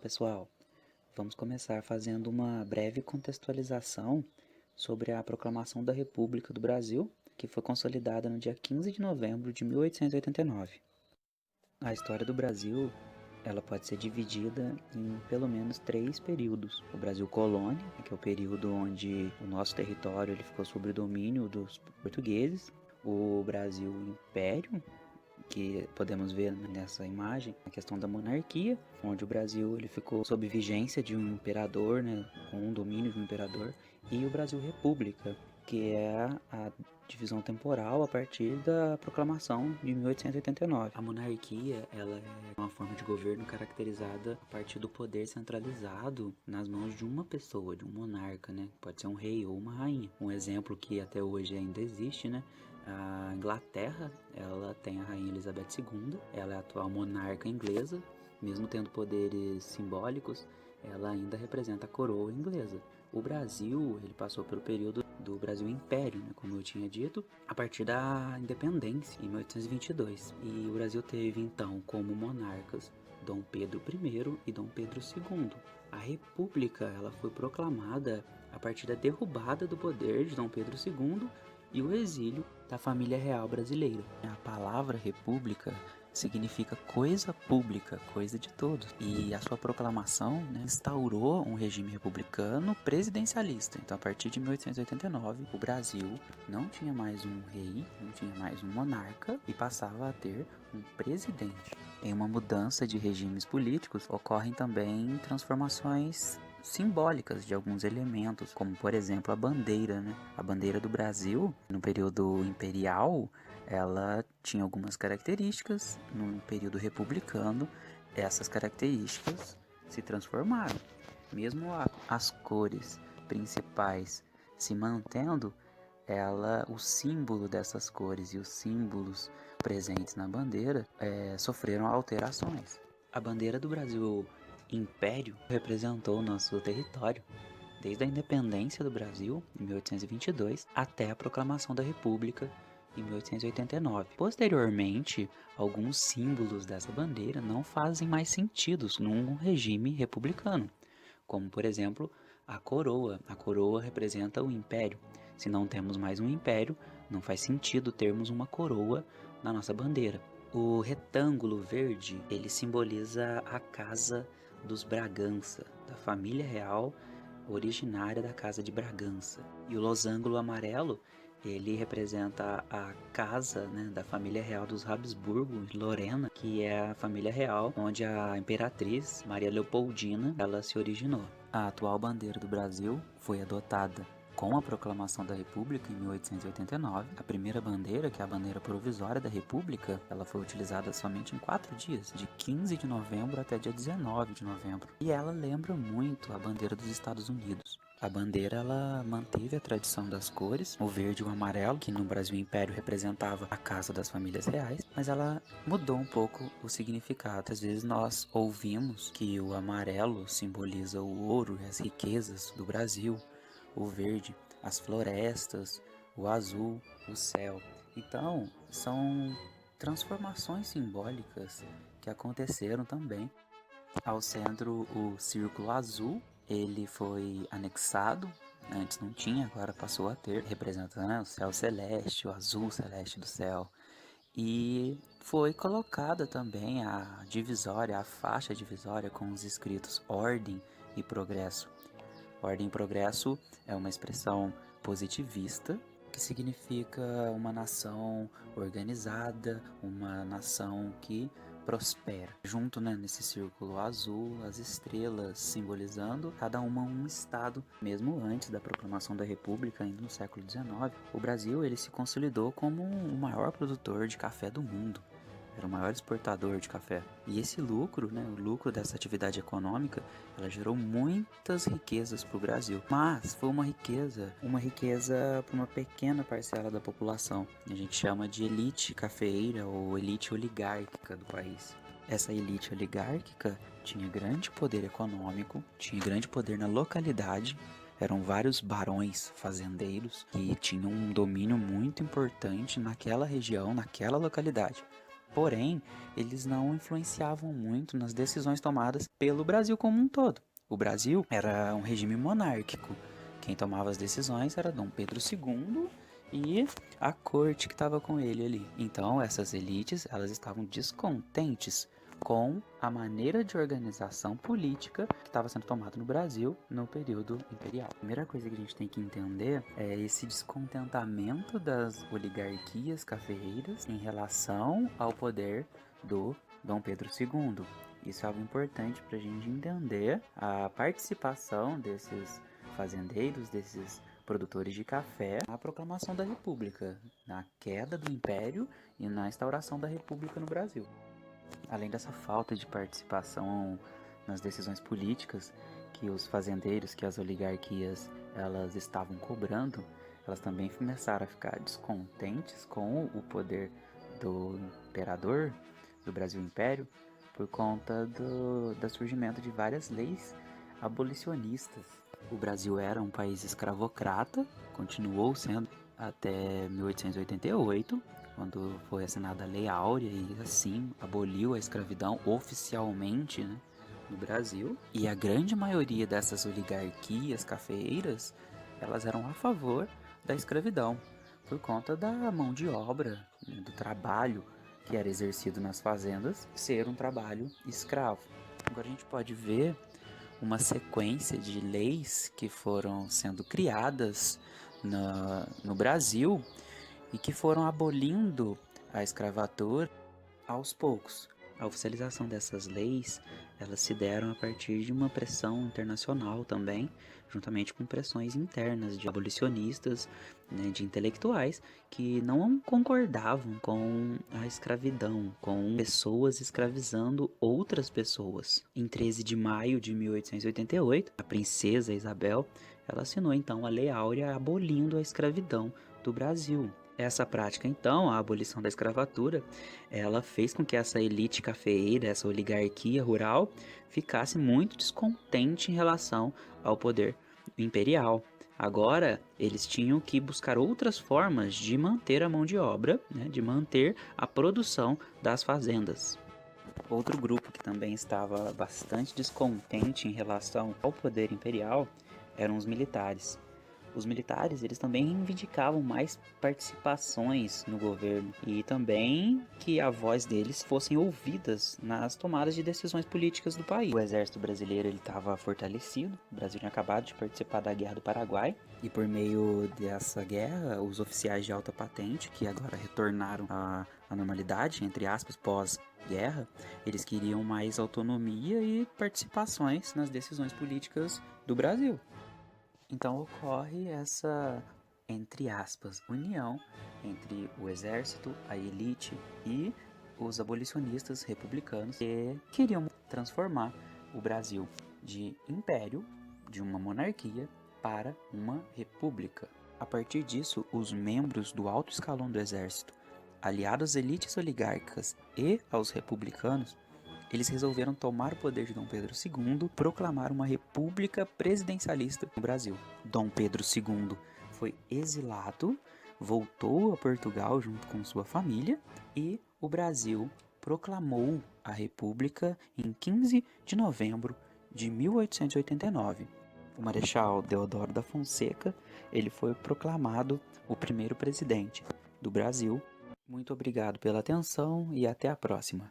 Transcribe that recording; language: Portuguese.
pessoal, vamos começar fazendo uma breve contextualização sobre a proclamação da República do Brasil, que foi consolidada no dia 15 de novembro de 1889. A história do Brasil, ela pode ser dividida em pelo menos 3 períodos. O Brasil colônia, que é o período onde o nosso território ele ficou sob o domínio dos portugueses. O Brasil império, que podemos ver nessa imagem, a questão da monarquia, onde o Brasil ele ficou sob vigência de um imperador, né, com um domínio de um imperador, e o Brasil República, que é a divisão temporal a partir da proclamação de 1889. A monarquia ela é uma forma de governo caracterizada a partir do poder centralizado nas mãos de uma pessoa, de um monarca, né? Pode ser um rei ou uma rainha. Um exemplo que até hoje ainda existe, né? A Inglaterra, ela tem a rainha Elizabeth II, ela é a atual monarca inglesa, mesmo tendo poderes simbólicos, ela ainda representa a coroa inglesa. O Brasil, ele passou pelo período do Brasil Império, né, como eu tinha dito, a partir da independência, em 1822. E o Brasil teve, então, como monarcas Dom Pedro I e Dom Pedro II. A República, ela foi proclamada a partir da derrubada do poder de Dom Pedro II e o exílio da família real brasileira. A palavra república significa coisa pública, coisa de todos. E a sua proclamação, né, instaurou um regime republicano presidencialista. Então, a partir de 1889, o Brasil não tinha mais um rei, não tinha mais um monarca e passava a ter um presidente. Em uma mudança de regimes políticos, ocorrem também transformações simbólicas de alguns elementos, como por exemplo a bandeira, né? A bandeira do Brasil, no período imperial, ela tinha algumas características, no período republicano, essas características se transformaram. Mesmo as cores principais se mantendo, o símbolo dessas cores e os símbolos presentes na bandeira sofreram alterações. A bandeira do Brasil Império representou o nosso território desde a independência do Brasil, em 1822, até a proclamação da República, em 1889. Posteriormente, alguns símbolos dessa bandeira não fazem mais sentido num regime republicano, como, por exemplo, a coroa. A coroa representa o império. Se não temos mais um império, não faz sentido termos uma coroa na nossa bandeira. O retângulo verde, ele simboliza a casa dos Bragança, da família real originária da casa de Bragança. E o losango amarelo, ele representa a casa, né, da família real dos Habsburgo, Lorena, que é a família real onde a imperatriz Maria Leopoldina ela se originou. A atual bandeira do Brasil foi adotada com a proclamação da República em 1889. A primeira bandeira, que é a bandeira provisória da República, ela foi utilizada somente em 4 dias, de 15 de novembro até dia 19 de novembro. E ela lembra muito a bandeira dos Estados Unidos. A bandeira ela manteve a tradição das cores, o verde e o amarelo, que no Brasil Império representava a casa das famílias reais, mas ela mudou um pouco o significado. Às vezes nós ouvimos que o amarelo simboliza o ouro e as riquezas do Brasil, o verde, as florestas, o azul, o céu. Então, são transformações simbólicas que aconteceram também. Ao centro, o círculo azul, ele foi anexado, antes não tinha, agora passou a ter, representando o céu celeste, o azul celeste do céu. E foi colocada também a divisória, a faixa divisória com os escritos ordem e progresso. Ordem e progresso é uma expressão positivista que significa uma nação organizada, uma nação que prospera. Junto, né, nesse círculo azul, as estrelas simbolizando cada uma um estado. Mesmo antes da proclamação da República, ainda no século XIX, o Brasil ele se consolidou como o maior produtor de café do mundo. Era o maior exportador de café. E esse lucro, né, o lucro dessa atividade econômica, ela gerou muitas riquezas para o Brasil. Mas foi uma riqueza para uma pequena parcela da população. A gente chama de elite cafeeira ou elite oligárquica do país. Essa elite oligárquica tinha grande poder econômico, tinha grande poder na localidade. Eram vários barões fazendeiros que tinham um domínio muito importante naquela região, naquela localidade. Porém, eles não influenciavam muito nas decisões tomadas pelo Brasil como um todo. O Brasil era um regime monárquico. Quem tomava as decisões era Dom Pedro II e a corte que estava com ele ali. Então, essas elites, elas estavam descontentes com a maneira de organização política que estava sendo tomada no Brasil no período imperial. A primeira coisa que a gente tem que entender é esse descontentamento das oligarquias cafeeiras em relação ao poder do Dom Pedro II. Isso é algo importante para a gente entender a participação desses fazendeiros, desses produtores de café na proclamação da República, na queda do Império e na instauração da República no Brasil. Além dessa falta de participação nas decisões políticas que os fazendeiros, que as oligarquias, elas estavam cobrando, elas também começaram a ficar descontentes com o poder do imperador do Brasil Império por conta do surgimento de várias leis abolicionistas. O Brasil era um país escravocrata, continuou sendo até 1888, quando foi assinada a Lei Áurea e assim aboliu a escravidão oficialmente, né, no Brasil. E a grande maioria dessas oligarquias cafeeiras, elas eram a favor da escravidão, por conta da mão de obra, né, do trabalho que era exercido nas fazendas, ser um trabalho escravo. Agora a gente pode ver uma sequência de leis que foram sendo criadas no Brasil e que foram abolindo a escravatura aos poucos. A oficialização dessas leis, elas se deram a partir de uma pressão internacional também, juntamente com pressões internas de abolicionistas, né, de intelectuais, que não concordavam com a escravidão, com pessoas escravizando outras pessoas. Em 13 de maio de 1888, a princesa Isabel, ela assinou então a Lei Áurea abolindo a escravidão do Brasil. Essa prática, então, a abolição da escravatura, ela fez com que essa elite cafeeira, essa oligarquia rural, ficasse muito descontente em relação ao poder imperial. Agora, eles tinham que buscar outras formas de manter a mão de obra, né, de manter a produção das fazendas. Outro grupo que também estava bastante descontente em relação ao poder imperial eram os militares. Os militares, eles também reivindicavam mais participações no governo e também que a voz deles fossem ouvidas nas tomadas de decisões políticas do país. O exército brasileiro ele estava fortalecido, o Brasil tinha acabado de participar da Guerra do Paraguai e por meio dessa guerra, os oficiais de alta patente, que agora retornaram à normalidade, entre aspas, pós-guerra, eles queriam mais autonomia e participações nas decisões políticas do Brasil. Então ocorre essa, entre aspas, união entre o exército, a elite e os abolicionistas republicanos que queriam transformar o Brasil de império, de uma monarquia, para uma república. A partir disso, os membros do alto escalão do exército, aliados às elites oligárquicas e aos republicanos, eles resolveram tomar o poder de Dom Pedro II, proclamar uma república presidencialista no Brasil. Dom Pedro II foi exilado, voltou a Portugal junto com sua família e o Brasil proclamou a república em 15 de novembro de 1889. O Marechal Deodoro da Fonseca, ele foi proclamado o primeiro presidente do Brasil. Muito obrigado pela atenção e até a próxima.